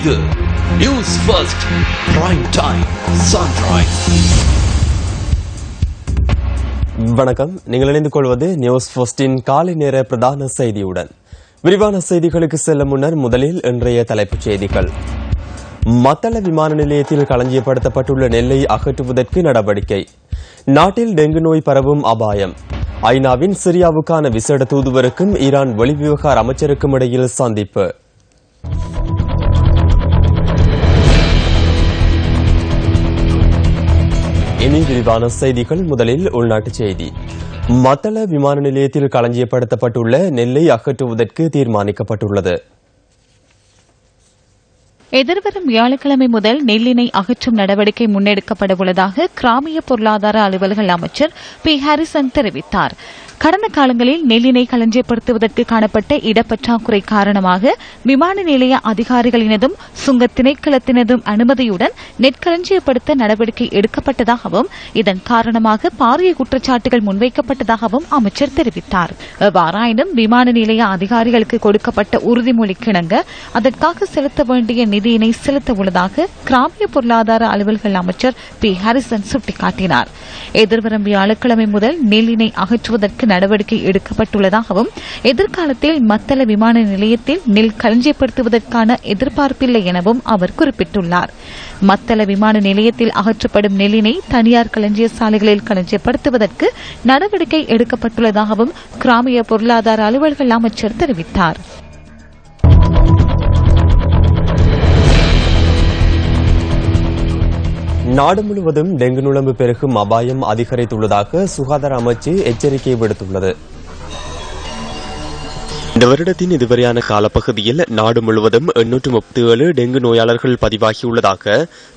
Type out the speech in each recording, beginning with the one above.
இது news first prime time sunrise. வணக்கம். நீங்கள் இணைந்து கொள்வது நியூஸ் ஃபர்ஸ்டின் காலை நேர பிரதான செய்தியுடன். விரிவான செய்திகளுக்கு செல்ல முன்னர் முதலில் இன்றைய தலைப்புச் செய்திகள். மத்தள விமான நிலையத்தில் களஞ்சியப்படுத்தப்பட்டுள்ள நெல்லை அகற்றுவதற்கு நடவடிக்கை. நாட்டில் டெங்கு நோய் பரவும் அபாயம். ஐநாவின் சிரியாவுக்கான விசேட தூதுவருக்கும் ஈரான் வெளிவிவகார அமைச்சருக்கும் இடையில் சந்திப்பு. இனி விரிவான செய்திகள். முதலில் உள்நாட்டுச் செய்தி. மத்தள விமான நிலையத்தில் களஞ்சியப்படுத்தப்பட்டுள்ள நெல்லை அகற்றுவதற்கு தீர்மானிக்கப்பட்டுள்ளது. எதிர்வரும் வியாழக்கிழமை முதல் நெல்லினை அகற்றும் நடவடிக்கை முன்னெடுக்கப்பட உள்ளதாக கிராமிய பொருளாதார அலுவல்கள் அமைச்சர் பி ஹாரிசன் தெரிவித்தார். கடந்த காலங்களில் நெல்லினை களஞ்சியப்படுத்துவதற்கு காணப்பட்ட இடப்பற்றாக்குறை காரணமாக விமான நிலைய அதிகாரிகளினதும் சுங்க திணைக்களத்தினதும் அனுமதியுடன் நெற்களஞ்சியப்படுத்த நடவடிக்கை எடுக்கப்பட்டதாகவும் இதன் காரணமாக பாரிய குற்றச்சாட்டுகள் முன்வைக்கப்பட்டதாகவும் அமைச்சர் தெரிவித்தார். எவ்வாறாயினும் விமான நிலைய அதிகாரிகளுக்கு கொடுக்கப்பட்ட உறுதிமொழிக்கிணங்க அதற்காக செலுத்த வேண்டிய நிதியினை செலுத்த உள்ளதாக கிராமிய பொருளாதார அலுவல்கள் அமைச்சர் பி ஹாரிசன் சுட்டிக்காட்டினார். எதிர்வரும் வியாழக்கிழமை முதல் நெல்லினை அகற்றுவதற்கு நடவடிக்கை எடுக்கப்பட்டுள்ளதாகவும் எதிர்காலத்தில் மத்தள விமான நிலையத்தில் நெல் களஞ்சியப்படுத்துவதற்கான எதிர்பார்ப்பில்லை எனவும் அவர் குறிப்பிட்டுள்ளார். மத்தள விமான நிலையத்தில் அகற்றப்படும் நெல்லினை தனியார் களஞ்சிய சாலைகளில் களஞ்சியப்படுத்துவதற்கு நடவடிக்கை எடுக்கப்பட்டுள்ளதாகவும் கிராமிய பொருளாதார அலுவல்கள் அமைச்சர் தெரிவித்தார். நாடு முழுவதும் டெங்கு நுளம்பு பெருகும் அபாயம் அதிகரித்துள்ளதாக சுகாதார அமைச்சு எச்சரிக்கை விடுத்துள்ளது. இந்த வருடத்தின் இதுவரையான காலப்பகுதியில் நாடு முழுவதும் 837 டெங்கு நோயாளர்கள் பதிவாகியுள்ளதாக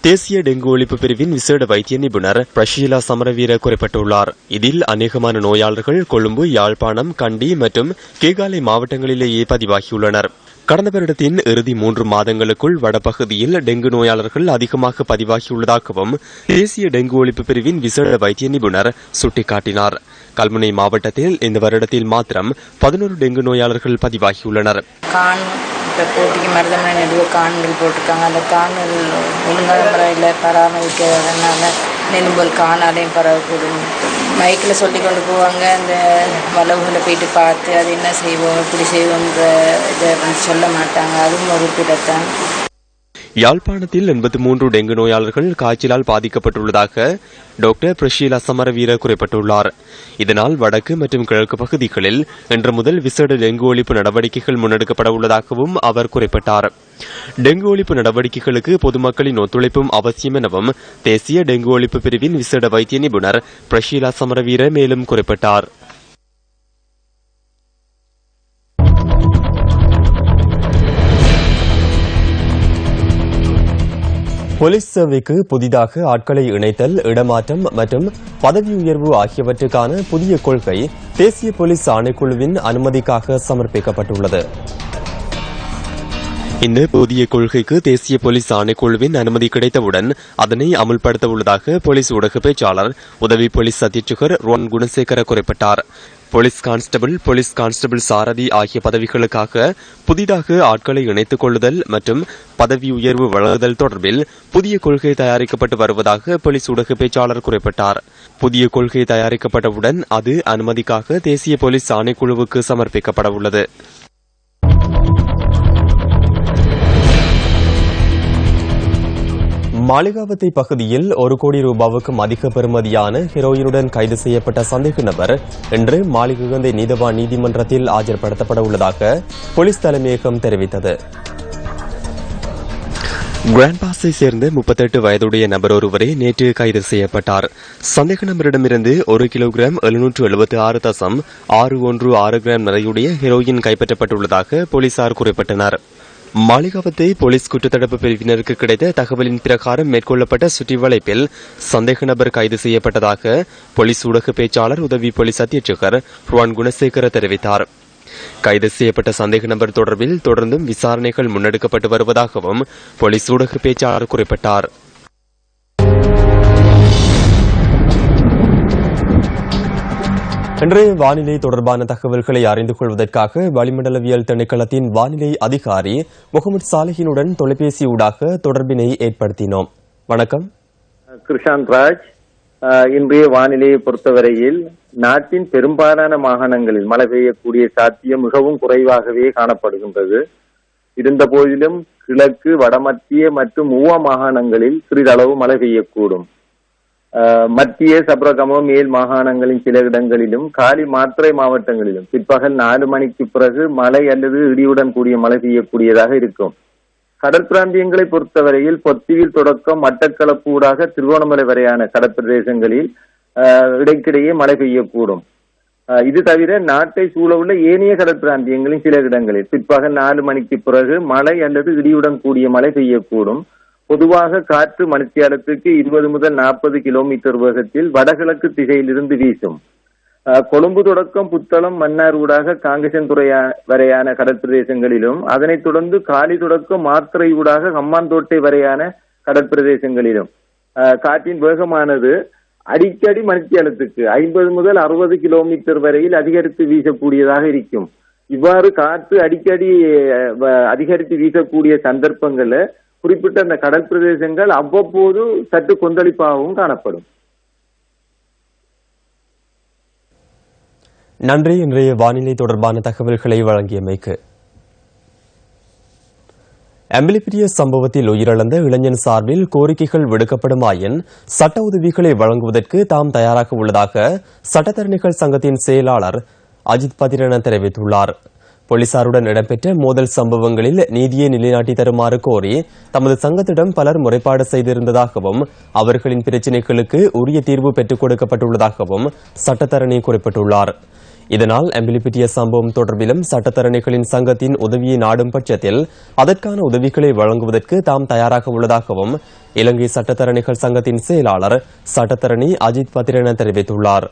தேசிய டெங்கு ஒழிப்பு பிரிவின் விசேட வைத்திய நிபுணர் பிரஷீலா சமரவீர குறிப்பிட்டுள்ளார். இதில் அநேகமான நோயாளர்கள் கொழும்பு, யாழ்ப்பாணம், கண்டி மற்றும் கேகாலை மாவட்டங்களிலேயே பதிவாகியுள்ளனர். கடந்த வருடத்தின் இறுதி 3 மாதங்களுக்குள் வடபகுதியில் டெங்கு நோயாளர்கள் அதிகமாக பதிவாகியுள்ளதாகவும் தேசிய டெங்கு ஒழிப்பு பிரிவின் விசேட வைத்திய நிபுணர் சுட்டிக்காட்டினார். கல்முனை மாவட்டத்தில் இந்த வருடத்தில் மாத்திரம் 11 டெங்கு நோயாளர்கள் பதிவாகியுள்ளனர். போட்டிக்கு மருதமனை நடுவே கான்கள் போட்டிருக்காங்க. அந்த கான்கள் ஒழுங்கான முறையில் பராமரிக்கிறதுனால நெலும்பல் காணாலையும் பரவக்கூடும். மைக்கில் சொல்லி கொண்டு போவாங்க. அந்த வளவுகளை போயிட்டு பார்த்து அது என்ன செய்வோம் எப்படி செய்வோன்ற இதை சொல்ல மாட்டாங்க. அதுவும் ஒரு பிடத்தான். யாழ்ப்பாணத்தில் 83 டெங்கு நோயாளர்கள் காய்ச்சலால் பாதிக்கப்பட்டுள்ளதாக டாக்டர் பிரஷீலா சமரவீர குறிப்பிட்டுள்ளார். இதனால் வடக்கு மற்றும் கிழக்கு பகுதிகளில் இன்று முதல் விசேட டெங்கு ஒழிப்பு நடவடிக்கைகள் முன்னெடுக்கப்பட உள்ளதாகவும் அவர் குறிப்பிட்டார். டெங்கு ஒழிப்பு நடவடிக்கைகளுக்கு பொதுமக்களின் ஒத்துழைப்பும் அவசியம் எனவும் தேசிய டெங்கு ஒழிப்பு பிரிவின் விசேட வைத்திய நிபுணர் பிரஷீலா சமரவீர மேலும் குறிப்பிட்டார். போலீஸ் சேவைக்கு புதிதாக ஆட்களை இணைத்தல், இடமாற்றம் மற்றும் பதவி உயர்வு ஆகியவற்றுக்கான புதிய கொள்கை தேசிய போலீஸ் ஆணைக்குழுவின் அனுமதிக்காக சமர்ப்பிக்கப்பட்டுள்ளது. இந்த புதிய கொள்கைக்கு தேசிய போலீஸ் ஆணைக்குழுவின் அனுமதி கிடைத்தவுடன் அதனை அமுல்படுத்த உள்ளதாக போலீஸ் ஊடக பேச்சாளர் உதவி போலீஸ் அத்தியட்சகர் ரோன் குணசேகர குறிப்பிட்டார். போலீஸ் கான்ஸ்டபிள் சாரதி ஆகிய பதவிகளுக்காக புதிதாக ஆட்களை இணைத்துக் கொள்ளுதல் மற்றும் பதவி உயர்வு வழங்குதல் தொடர்பில் புதிய கொள்கை தயாரிக்கப்பட்டு வருவதாக போலீஸ் ஊடக பேச்சாளர் குறிப்பிட்டார். புதிய கொள்கை தயாரிக்கப்பட்டவுடன் அது அனுமதிக்காக தேசிய போலீஸ் ஆணைக்குழுவுக்கு சமர்ப்பிக்கப்பட உள்ளது. மாளிகாவத்தை பகுதியில் 1 கோடி ரூபாவுக்கும் அதிக பெறுமதியான ஹெரோயினுடன் கைது செய்யப்பட்ட சந்தேக நபர் இன்று மாளிகை நீதவான் நீதிமன்றத்தில் ஆஜர்படுத்தப்பட உள்ளதாக போலீஸ் தலைமையகம் தெரிவித்தது. கிராண்ட் பாஸை சேர்ந்த 38 வயதுடைய நபர் ஒருவரே நேற்று கைது செய்யப்பட்டார். சந்தேக நபரிடமிருந்து 1 கிலோகிராம் 776.616 கிராம் நிறையுடைய ஹெரோயின் கைப்பற்றப்பட்டுள்ளதாக போலீசார் குறிப்பிட்டனர். மாளிகாவத்தை போலீஸ் குற்றத்தடுப்பு பிரிவினருக்கு கிடைத்த தகவலின் பிரகாரம் மேற்கொள்ளப்பட்ட சுற்றி வளைப்பில் சந்தேக நபர் கைது செய்யப்பட்டதாக போலீஸ் ஊடக பேச்சாளர் உதவி போலீஸ் அத்தியட்சகர் ரோன் குணசேகர தெரிவித்தார். கைது செய்யப்பட்ட சந்தேக நபர் தொடர்பில் தொடர்ந்தும் விசாரணைகள் முன்னெடுக்கப்பட்டு வருவதாகவும் போலீஸ் ஊடக பேச்சாளர் குறிப்பிட்டார். இன்றைய வானிலை தொடர்பான தகவல்களை அறிந்து கொள்வதற்காக வளிமண்டலவியல் திணைக்களத்தின் வானிலை அதிகாரி முகமது சாலிஹினுடன் தொலைபேசி ஊடாக தொடர்பினை ஏற்படுத்தினோம். வணக்கம் கிருஷாந்த் ராஜ். இன்றைய வானிலையை பொறுத்தவரையில் நாட்டின் பெரும்பாலான மாகாணங்களில் மழை பெய்யக்கூடிய சாத்தியம் மிகவும் குறைவாகவே காணப்படுகின்றது. இருந்த போதிலும் கிழக்கு, வடமத்திய மற்றும் ஊவா மாகாணங்களில் சிறிதளவு மழை பெய்யக்கூடும். மத்திய, சப்ரகமோ, மேல் மாகாணங்களின் சில இடங்களிலும் காலி மாத்திரை மாவட்டங்களிலும் பிற்பகல் 4 மணிக்கு பிறகு மழை அல்லது இடியுடன் கூடிய மழை பெய்யக்கூடியதாக இருக்கும். கடற்பிராந்தியங்களை பொறுத்தவரையில் பொத்தியில் தொடக்கம் மட்டக்களப்பு ஊடாக திருகோணமலை வரையான கடற்பிரதேசங்களில் இடைக்கிடையே மழை பெய்யக்கூடும். இது தவிர நாட்டை சூழவுள்ள ஏனைய கடற்பிராந்தியங்களின் சில இடங்களில் பிற்பகல் 4 மணிக்கு பிறகு மழை அல்லது இடியுடன் கூடிய மழை பெய்யக்கூடும். பொதுவாக காற்று மணித்தியாலத்துக்கு 20 முதல் 40 கிலோமீட்டர் வேகத்தில் வடகிழக்கு திசையிலிருந்து வீசும். கொழும்பு தொடக்கம் புத்தளம், மன்னார் ஊடாக காங்கேசன்துறை வரையான கடற்பிரதேசங்களிலும் அதனைத் தொடர்ந்து காலி தொடக்கம் மாத்திரை ஊடாக ஹம்மாந்தோட்டை வரையான கடற்பிரதேசங்களிலும் காற்றின் வேகமானது அடிக்கடி மணித்தியாலத்துக்கு 50 முதல் 60 கிலோமீட்டர் வரையில் அதிகரித்து வீசக்கூடியதாக இருக்கும். இவ்வாறு காற்று அடிக்கடி அதிகரித்து வீசக்கூடிய சந்தர்ப்பங்கள்ல குறிப்பிட்ட அந்த கடல் பிரதேசங்கள் அவ்வப்போது சற்று கொந்தளிப்பாகவும் காணப்படும். நன்றி. இன்றைய வானிலை தொடர்பான தகவல்களை வழங்கியமைக்கு. அம்பிலிப்பிரிய சம்பவத்தில் உயிரிழந்த இளைஞன் சார்பில் கோரிக்கைகள் விடுக்கப்படுமாயின் சட்ட உதவிகளை வழங்குவதற்கு தாம் தயாராக உள்ளதாக சட்டத்தரணிகள் சங்கத்தின் செயலாளர் அஜித் பதிரன தெரிவித்துள்ளார். போலீசாருடன் இடம்பெற்ற மோதல் சம்பவங்களில் நீதியை நிலைநாட்டி தருமாறு கோரி தமது சங்கத்திடம் பலர் முறைப்பாடு செய்திருந்ததாகவும் அவர்களின் பிரச்சினைகளுக்கு உரிய தீர்வு பெற்றுக் கொடுக்கப்பட்டுள்ளதாகவும் சட்டத்தரணி குறிப்பிட்டுள்ளார். இதனால் அம்பிலிப்பிட்டிய சம்பவம் தொடர்பிலும் சட்டத்தரணிகளின் சங்கத்தின் உதவியை நாடும் பட்சத்தில் அதற்கான உதவிகளை வழங்குவதற்கு தாம் தயாராக உள்ளதாகவும் இலங்கை சட்டத்தரணிகள் சங்கத்தின் செயலாளர் சட்டத்தரணி அஜித் பத்திரன தெரிவித்துள்ளார்.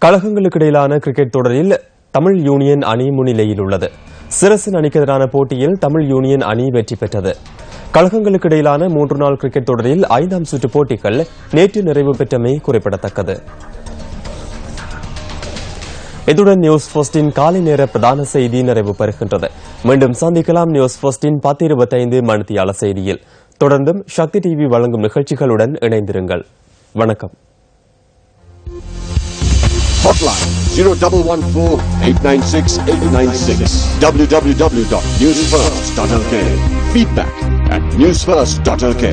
கழகங்களுக்கு இடையிலான கிரிக்கெட் தொடரில் தமிழ் யூனியன் அணி முன்னிலையில் உள்ளது. சிரசன் அணிக்கு எதிரான போட்டியில் தமிழ் யூனியன் அணி வெற்றி பெற்றது. கழகங்களுக்கு இடையிலான 3 நாள் கிரிக்கெட் தொடரில் 5ஆம் சுற்று போட்டிகள் நேற்று நிறைவு பெற்றமை குறிப்பிடத்தக்கது. இத்துடன் நியூஸ் ஃபர்ஸ்டின் காலை நேர பிரதான செய்தி நிறைவு பெறுகின்றது. மீண்டும் சந்திக்கலாம் நியூஸ் ஃபர்ஸ்டின் 10:25 மணித்தியால செய்தியில். தொடர்ந்தும் சக்தி டிவி வழங்கும் நிகழ்ச்சிகளுடன் இணைந்திருங்கள். வணக்கம். Hotline 0114-896-896 www.newsfirst.lk. Feedback at newsfirst.lk.